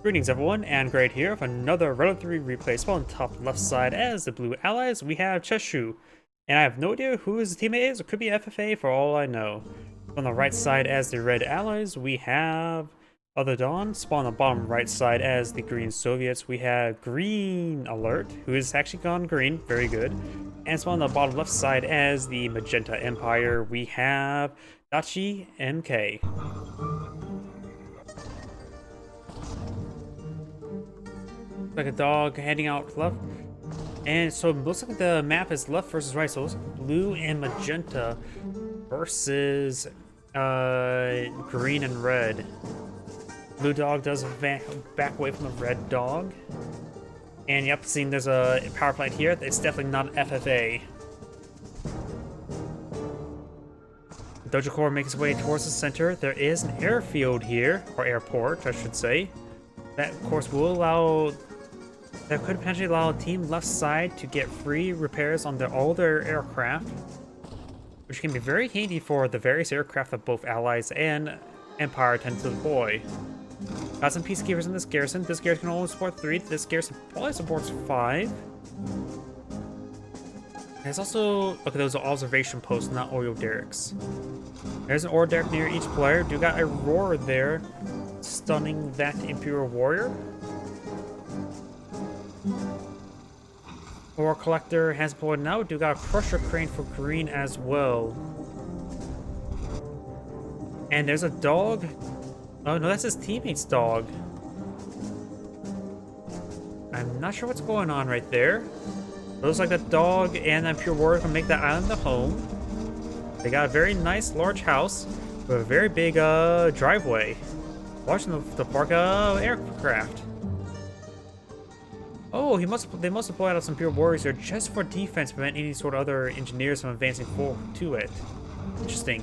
Greetings everyone, and Great here with another Round 3 replay. So on the top left side as the blue allies, we have cheshou. And I have no idea who his teammate is, it could be FFA for all I know. On the right side as the red allies, we have OtherDawn. Spawn on the bottom right side as the green Soviets, we have GreenAlert, who has actually gone green, very good. And spawn on the bottom left side as the magenta empire, we have DachiMK. Like a dog heading out left, and so it looks like the map is left versus right, so it looks like blue and magenta versus green and red. Blue dog does back away from the red dog, and yep, seeing there's a power plant here. It's definitely not FFA. Dojo Core makes its way towards the center. There is an airfield here, or airport I should say, that of course will allow that could potentially allow Team Left Side to get free repairs on all their aircraft, which can be very handy for the various aircraft that both Allies and Empire tend to deploy. Got some peacekeepers in this garrison. This garrison can only support 3. This garrison probably supports 5. There's also, okay, those are observation posts, not oil derricks. There's an ore derrick near each player. Do got a roar there, stunning that Imperial Warrior. Ore collector has deployed now. Do got a crusher crane for green as well. And there's a dog. Oh no, that's his teammate's dog. I'm not sure what's going on right there. It looks like the dog and the Imperial Warrior can make that island a home. They got a very nice large house with a very big driveway. Watching the park aircraft. Oh, they must have pulled out some Imperial Warriors here just for defense, prevent any sort of other engineers from advancing forward to it. Interesting.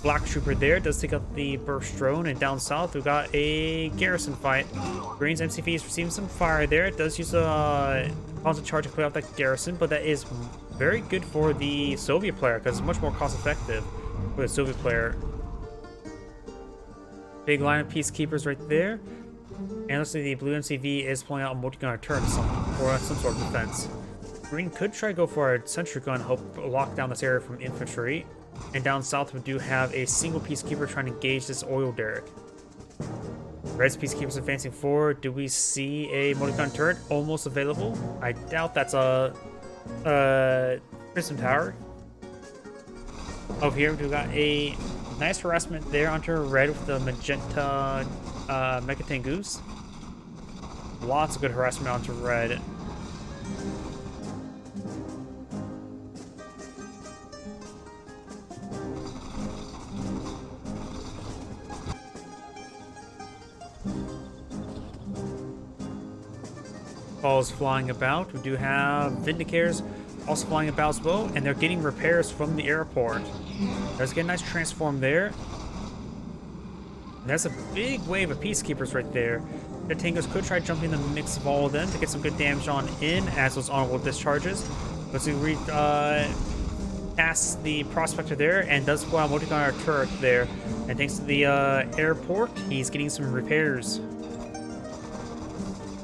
Black Trooper there does take out the burst drone, and down south we've got a garrison fight. Green's MCV is receiving some fire there. It does use a constant charge to clear out that garrison, but that is very good for the Soviet player because it's much more cost effective for the Soviet player. Big line of peacekeepers right there. And looks like the blue MCV is pulling out a multi-gunner turret for some sort of defense. Green could try to go for a sentry gun, hope lock down this area from infantry. And down south we do have a single peacekeeper trying to engage this oil derrick. Red's peacekeepers advancing forward. Do we see a multi-gun turret almost available? I doubt that's a Prism Tower. Over here we've got a nice harassment there onto red with the magenta Mecha Tengus. Lots of good harassment onto red. Balls flying about. We do have Vindicators also flying about as well, and they're getting repairs from the airport. There's a nice transform there. And that's a big wave of peacekeepers right there. The Tangos could try jumping in the mix of all of them to get some good damage on in as those honorable discharges. Let's see, we pass the prospector there and does pull out multi-gunner turret there. And thanks to the airport, he's getting some repairs.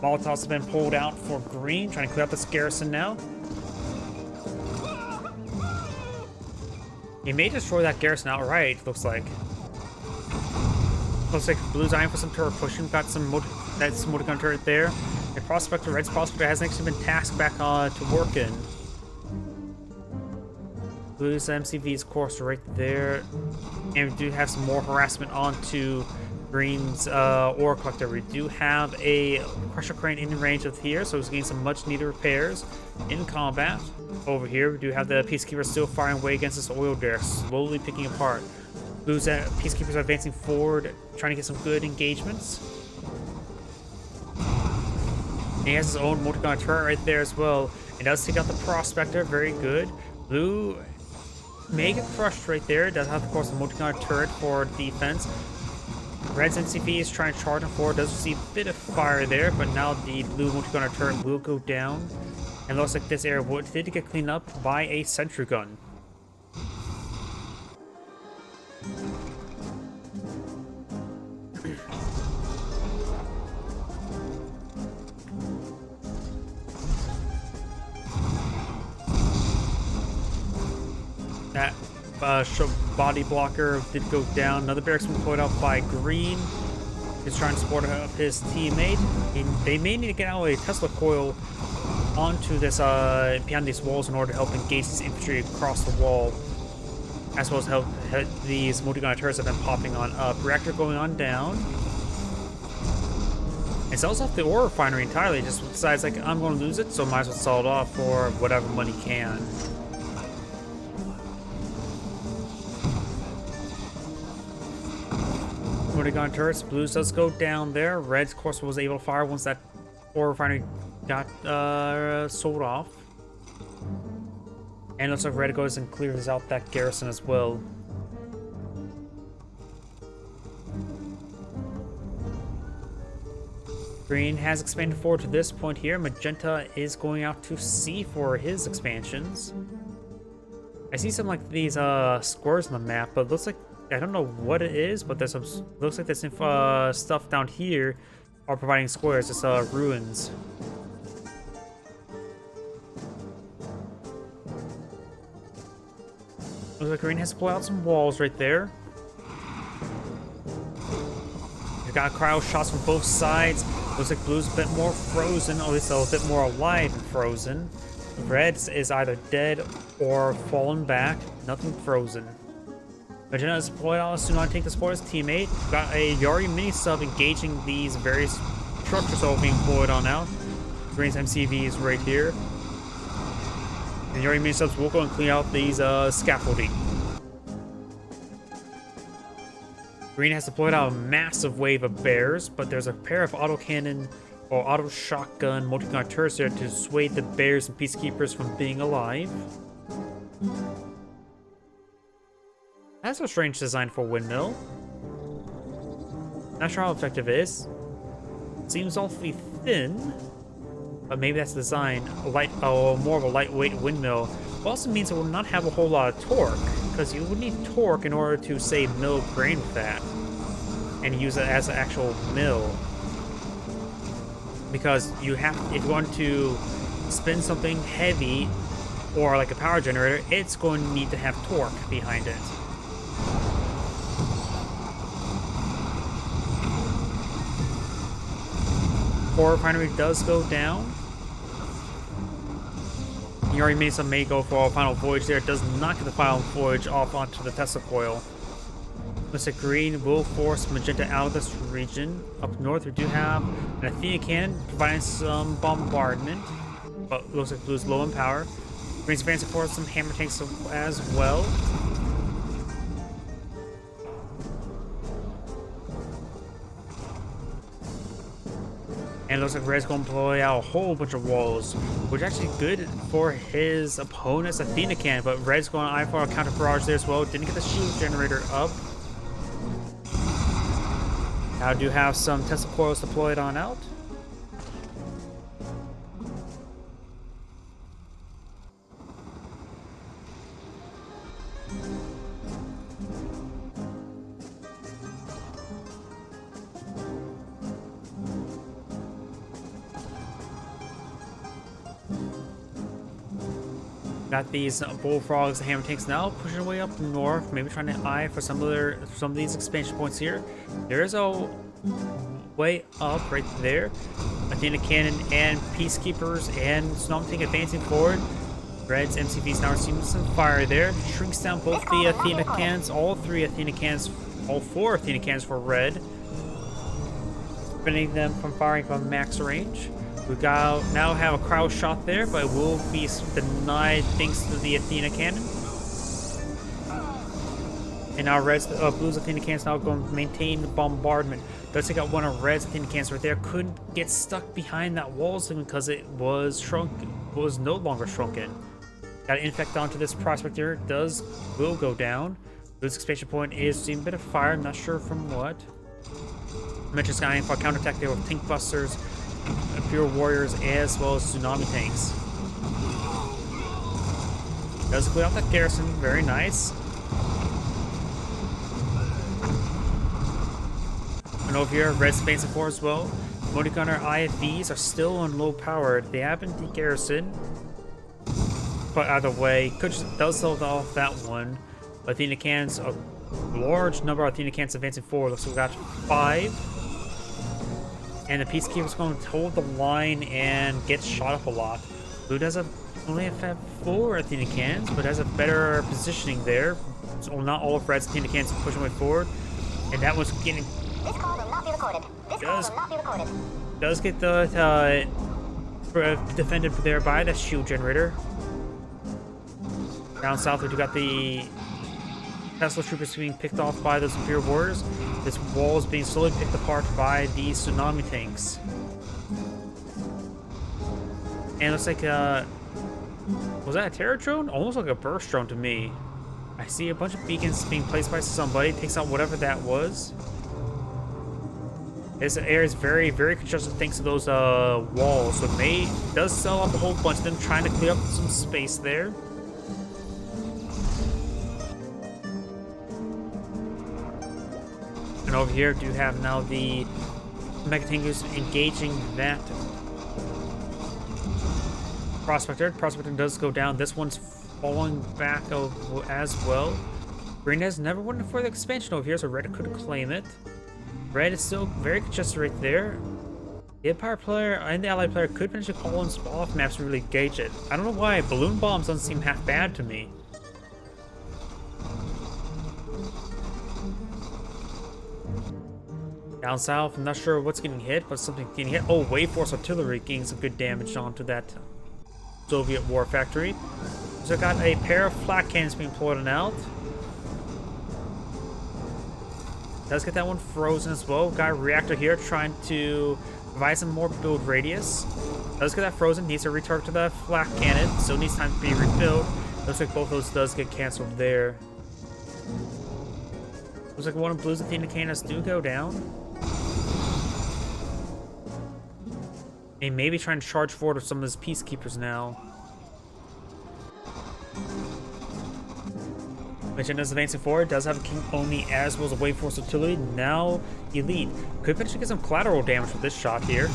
Molotovs have been pulled out for green, trying to clear out this garrison now. He may destroy that garrison outright, looks like. Looks like blue's eyeing for some turret pushing. Got some multi-gun turret there. And prospector, red's prospector hasn't actually been tasked back to working. Blue's MCV's course right there. And we do have some more harassment onto green's ore collector. We do have a crusher crane in range of here, so he's getting some much needed repairs in combat. Over here, we do have the peacekeepers still firing away against this oil derrick, slowly picking apart. Blue's peacekeepers are advancing forward, trying to get some good engagements. He has his own multi-gun turret right there as well. It does take out the prospector, very good. Blue may get crushed right there. It does have, of course, a multi-gun turret for defense. Red's MCV is trying to charge him forward. Does receive a bit of fire there, but now the blue multi-gunner turret will go down. And looks like this area did get cleaned up by a sentry gun. That body blocker did go down. Another barracks been put out by Green. He's trying to support up his teammate. They may need to get out a Tesla coil onto this behind these walls in order to help engage this infantry across the wall, as well as help these multi-gun turrets have been popping on up. Reactor going on down. It sells off the ore refinery entirely. Just decides like, I'm going to lose it, so might as well sell it off for whatever money can. Multi-gun turrets. Blues does go down there. Red's, of course, was able to fire once that ore refinery got sold off. And looks like Red goes and clears out that garrison as well. Green has expanded forward to this point here. Magenta is going out to sea for his expansions. I see some like these squares on the map, but it looks like, I don't know what it is, but there's some, looks like there's some stuff down here are providing squares. It's ruins. Looks like Green has to pull out some walls right there. He's got cryo shots from both sides. Looks like Blue's a bit more frozen, or at least a bit more alive and frozen. Red is either dead or fallen back. Nothing frozen. Magenta is deployed out as soon as I take this for his teammate. Got a Yari mini sub engaging these various structures all being deployed on out. Green's MCV is right here. And Yari mini subs will go and clean out these scaffolding. Green has deployed out a massive wave of bears, but there's a pair of autocannon or auto shotgun multi-gun turrets there to dissuade the bears and peacekeepers from being alive. That's a strange design for a windmill. Not sure how effective it is. Seems awfully thin, but maybe that's the design. More of a lightweight windmill. It also means it will not have a whole lot of torque, because you would need torque in order to, say, mill grain fat and use it as an actual mill. Because you have, if you want to spin something heavy or like a power generator, it's going to need to have torque behind it. Ore refinery does go down. You already made some may go for a final voyage there. It does not get the final voyage off onto the Tesla coil. Mr. Green will force Magenta out of this region. Up north, we do have an Athena cannon providing some bombardment, but looks like Blue's low in power. Green's advancing forward some hammer tanks as well. And it looks like Red's going to deploy out a whole bunch of walls, which is actually good for his opponent's Athena cannon, but Red's going to eye for a counter barrage there as well. Didn't get the shield generator up. Now I do have some Tesla coils deployed on out. Got these bullfrogs, the hammer tanks now pushing away up north, maybe trying to eye for some of these expansion points here. There's a way up right there. Athena cannon and peacekeepers and tsunami tank advancing forward. Red's MCVs now receiving some fire there. Shrinks down both the Athena cannons, all four Athena cannons for Red, preventing them from firing from max range. We now have a crowd shot there, but it will be denied thanks to the Athena cannon. And now Blue's Athena cannons now going to maintain the bombardment. Does take out one of Red's Athena cannons right there. Couldn't get stuck behind that wall because it was no longer shrunken. Got to infect onto this prospector. Will go down. Blue's expansion point is seeing a bit of fire. I'm not sure from what. Metro's skying for a counterattack there with tank busters, pure warriors, as well as tsunami tanks. Does clear out that garrison, very nice. And over here, Red's advancing forward as well. Multi-gunner IFVs are still on low powered. They have been de-garrisoned. put out of the way. Does hold off that one. Athena cans, a large number of Athena cans advancing forward. Looks like we got 5. And the Peacekeeper's going to hold the line and get shot up a lot. Blue does only have 4 Athena cans, but has a better positioning there. So not all of Red's Athena cans pushing way forward. And that was getting... This call will not be recorded. This call will not be recorded. Does get the defended there by the shield generator. Down south, we got the Tesla troopers being picked off by those Imperial warriors. This wall is being slowly picked apart by the tsunami tanks. And it looks like was that a terror drone? Almost like a burst drone to me. I see a bunch of beacons being placed by somebody. Takes out whatever that was. This area is very, very congested thanks to those walls. So it does sell off a whole bunch of them, trying to clear up some space there. And over here, do have now the Mega Tankers engaging that Prospector. Prospector does go down. This one's falling back as well. Green has never won for the expansion over here, so Red could claim it. Red is still very congested right there. The Empire player and the Allied player could potentially call in off maps to really gauge it. I don't know why balloon bombs doesn't seem half bad to me. Down south, I'm not sure what's getting hit, but something's getting hit. Oh, Wave Force Artillery getting some good damage onto that Soviet war factory. So I got a pair of flak cannons being employed out. Does get that one frozen as well. Got a reactor here trying to provide some more build radius. Does get that frozen. Needs to retarget to the flak cannon. So needs time to be rebuilt. Looks like both those does get canceled there. Looks like one of Blue's Athena cannons do go down. And maybe trying to charge forward with some of his peacekeepers now. Mission is advancing forward. Does have a King Oni as well as a Wave Force Artillery. Now Elite. Could potentially get some collateral damage with this shot here.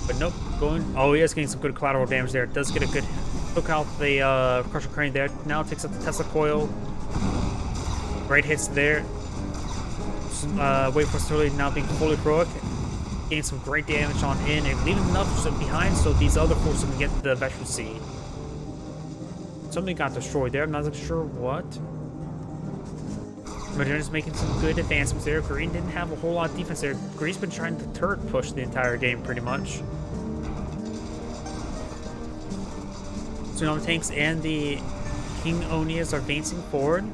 But nope. Oh, he is getting some good collateral damage there. Does get a good hook out the Crusher Crane there. Now takes up the Tesla Coil. Great hits there. Wave Force Artillery now being fully heroic. Getting some great damage on in and leaving enough behind so these other forces can get the veteran seed. Something got destroyed there. I'm not sure what. Moderna's making some good advancements there. Green didn't have a whole lot of defense there. Green's been trying to turret push the entire game pretty much. Tsunami tanks and the King Onias are advancing forward.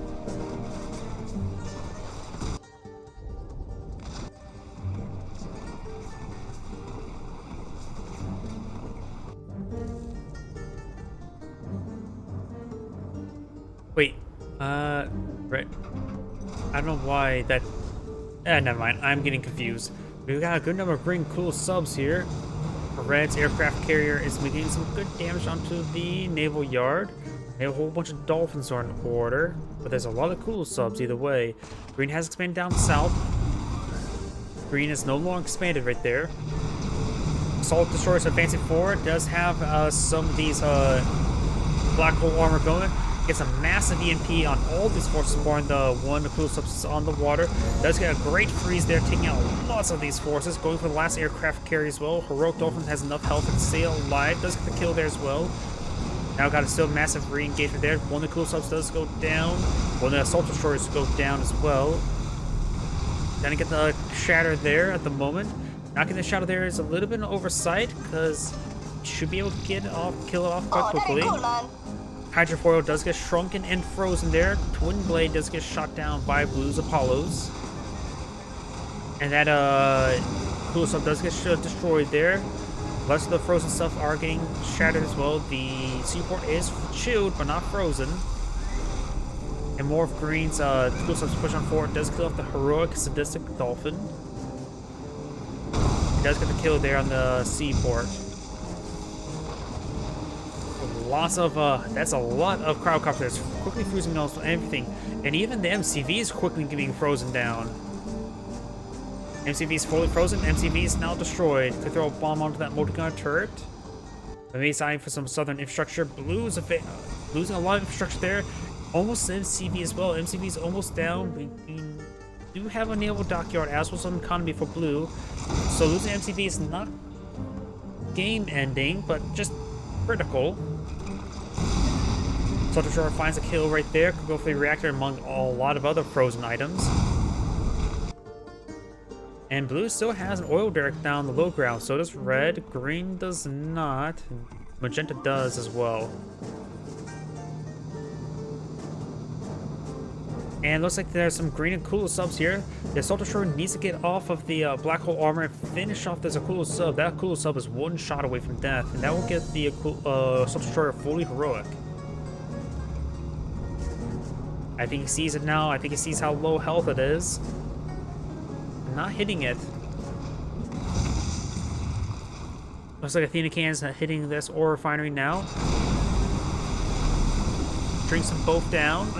Wait, right. I don't know why that... never mind. I'm getting confused. We've got a good number of green cool subs here. Red's aircraft carrier is making some good damage onto the naval yard. They have a whole bunch of dolphins are in order, but there's a lot of cool subs either way. Green has expanded down south. Green is no longer expanded right there. Assault destroyers advancing forward. Does have some of these black hole armor going. Gets a massive EMP on all these forces, barring the cool subs on the water. Does get a great freeze there, taking out lots of these forces. Going for the last aircraft carrier as well. Heroic Dolphin has enough health to stay alive. Does get the kill there as well. Now got a still massive re-engagement there. One of the cool subs does go down. One of the assault destroyers go down as well. Gonna get the shatter there at the moment. Not getting the shatter there is a little bit of an oversight because should be able to kill it off quite quickly. Hydrofoil does get shrunken and frozen there. Twin Blade does get shot down by Blue's Apollos. And that cool stuff does get destroyed there. Less of the frozen stuff are getting shattered as well. The seaport is chilled but not frozen. And more of Green's cool stuff push on forward. Does kill off the heroic sadistic dolphin. He does get the kill there on the seaport. Lots of that's a lot of crowdcopters quickly freezing almost everything, and even the MCV is quickly being frozen down. MCV is fully frozen. MCV is now destroyed. Could throw a bomb onto that multi-gun turret. Maybe it's time for some southern infrastructure. Blue's losing a lot of infrastructure there. Almost MCV as well. MCV is almost down. We do have a naval dockyard as well as some economy for blue. So losing MCV is not game ending, but just critical. Soldier Destroyer finds a kill right there. Could go for the reactor among a lot of other frozen items. And blue still has an oil derrick down the low ground. So does red. Green does not. Magenta does as well. And looks like there's some green and cooler subs here. The Assault Destroyer needs to get off of the black hole armor and finish off this Akula sub. That Akula sub is one shot away from death, and that will get the Assault Destroyer fully heroic. I think he sees it now. I think he sees how low health it is. Not hitting it. Looks like Athena Can's hitting this ore refinery now. Drinks them both down,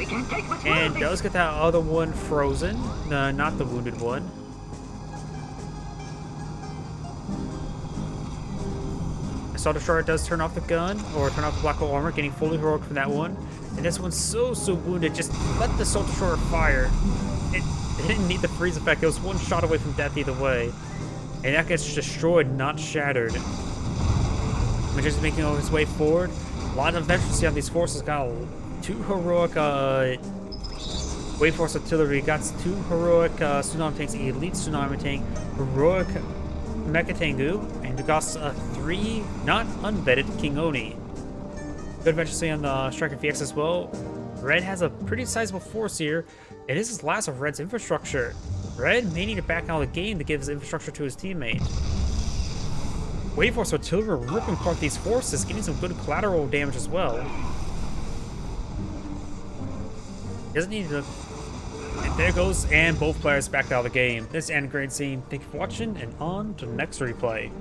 and does get that other one frozen, not the wounded one. Assault Destroyer does turn off the gun, or turn off the black hole armor, getting fully heroic from that one. And this one's so wounded, just let the Assault Destroyer fire. It didn't need the freeze effect, it was one shot away from death either way. And that gets destroyed, not shattered. Just making his way forward. A lot of efficiency on these forces. Got two heroic Wave Force artillery, got two heroic tsunami tanks, elite tsunami tank, heroic Mecha Tengu, and got three not unvetted King Oni. Good efficiency on the Striker VX as well. Red has a pretty sizable force here. It is his last of Red's infrastructure. Red may need to back out of the game to give his infrastructure to his teammate. Wave Force artillery ripping apart these forces, getting some good collateral damage as well. Doesn't need to. And there goes, and both players backed out of the game. This is End Grade Scene. Thank you for watching, and on to the next replay.